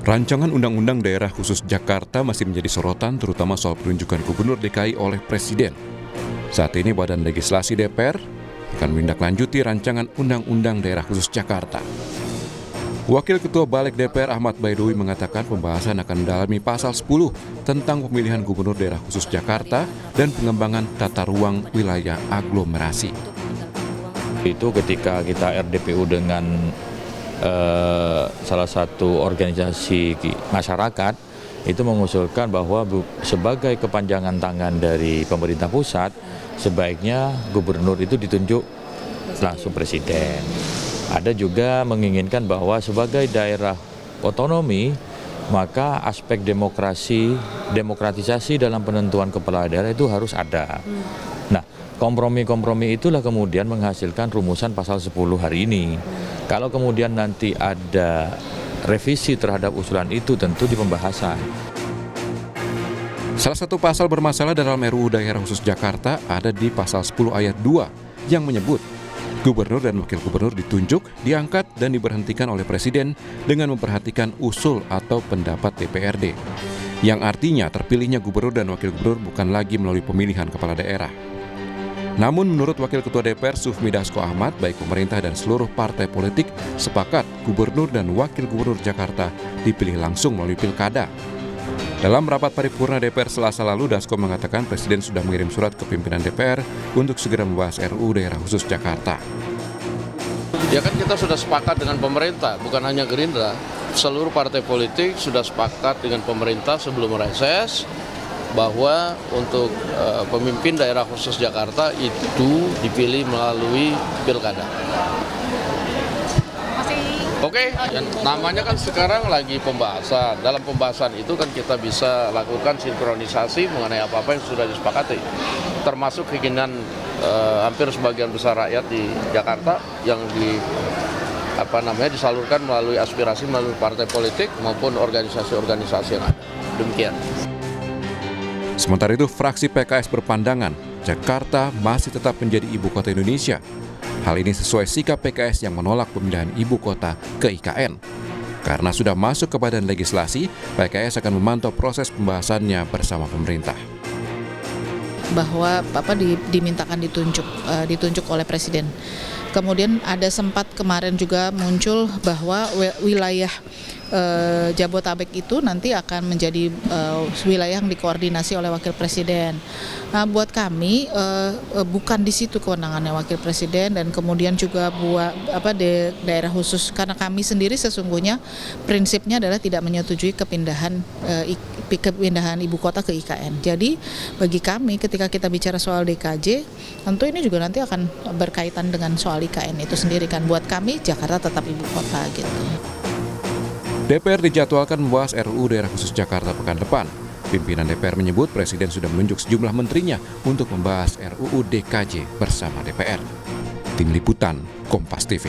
Rancangan Undang-Undang Daerah Khusus Jakarta masih menjadi sorotan terutama soal penunjukan Gubernur DKI oleh Presiden. Saat ini Badan Legislasi DPR akan menindaklanjuti rancangan Undang-Undang Daerah Khusus Jakarta. Wakil Ketua Balik DPR Ahmad Baidowi mengatakan pembahasan akan mendalami pasal 10 tentang pemilihan Gubernur Daerah Khusus Jakarta dan pengembangan tata ruang wilayah aglomerasi. Itu ketika kita RDPU dengan salah satu organisasi masyarakat itu mengusulkan bahwa sebagai kepanjangan tangan dari pemerintah pusat sebaiknya gubernur itu ditunjuk langsung presiden. Ada juga menginginkan bahwa sebagai daerah otonomi maka aspek demokratisasi dalam penentuan kepala daerah itu harus ada. Nah, kompromi-kompromi itulah kemudian menghasilkan rumusan pasal 10 hari ini. Kalau kemudian nanti ada revisi terhadap usulan itu tentu di pembahasan. Salah satu pasal bermasalah dalam RUU Daerah Khusus Jakarta ada di pasal 10 ayat 2 yang menyebut Gubernur dan Wakil Gubernur ditunjuk, diangkat, dan diberhentikan oleh Presiden dengan memperhatikan usul atau pendapat DPRD. Yang artinya terpilihnya Gubernur dan Wakil Gubernur bukan lagi melalui pemilihan kepala daerah. Namun menurut Wakil Ketua DPR Sufmi Dasko Ahmad, baik pemerintah dan seluruh partai politik sepakat Gubernur dan Wakil Gubernur Jakarta dipilih langsung melalui pilkada. Dalam rapat paripurna DPR Selasa lalu, Dasko mengatakan Presiden sudah mengirim surat ke pimpinan DPR untuk segera membahas RUU Daerah Khusus Jakarta. Ya kan kita sudah sepakat dengan pemerintah, bukan hanya Gerindra. Seluruh partai politik sudah sepakat dengan pemerintah sebelum reses bahwa untuk pemimpin daerah khusus Jakarta itu dipilih melalui pilkada. Oke, namanya kan sekarang lagi pembahasan. Dalam pembahasan itu kan kita bisa lakukan sinkronisasi mengenai apa-apa yang sudah disepakati. Termasuk keinginan hampir sebagian besar rakyat di Jakarta yang disalurkan melalui aspirasi melalui partai politik maupun organisasi-organisasi yang ada. Demikian. Sementara itu, fraksi PKS berpandangan Jakarta masih tetap menjadi ibu kota Indonesia. Hal ini sesuai sikap PKS yang menolak pemindahan ibu kota ke IKN. Karena sudah masuk ke Badan Legislasi, PKS akan memantau proses pembahasannya bersama pemerintah. Bahwa dimintakan ditunjuk oleh Presiden. Kemudian ada sempat kemarin juga muncul bahwa wilayah Jabotabek itu nanti akan menjadi wilayah yang dikoordinasi oleh Wakil Presiden. Nah, buat kami bukan di situ kewenangannya Wakil Presiden dan kemudian juga buat daerah khusus karena kami sendiri sesungguhnya prinsipnya adalah tidak menyetujui kepindahan ibu kota ke IKN. Jadi bagi kami ketika kita bicara soal DKJ, tentu ini juga nanti akan berkaitan dengan soal IKN itu sendiri kan. Buat kami Jakarta tetap ibu kota gitu. DPR dijadwalkan membahas RUU Daerah Khusus Jakarta pekan depan. Pimpinan DPR menyebut Presiden sudah menunjuk sejumlah menterinya untuk membahas RUU DKJ bersama DPR. Tim Liputan, Kompas TV.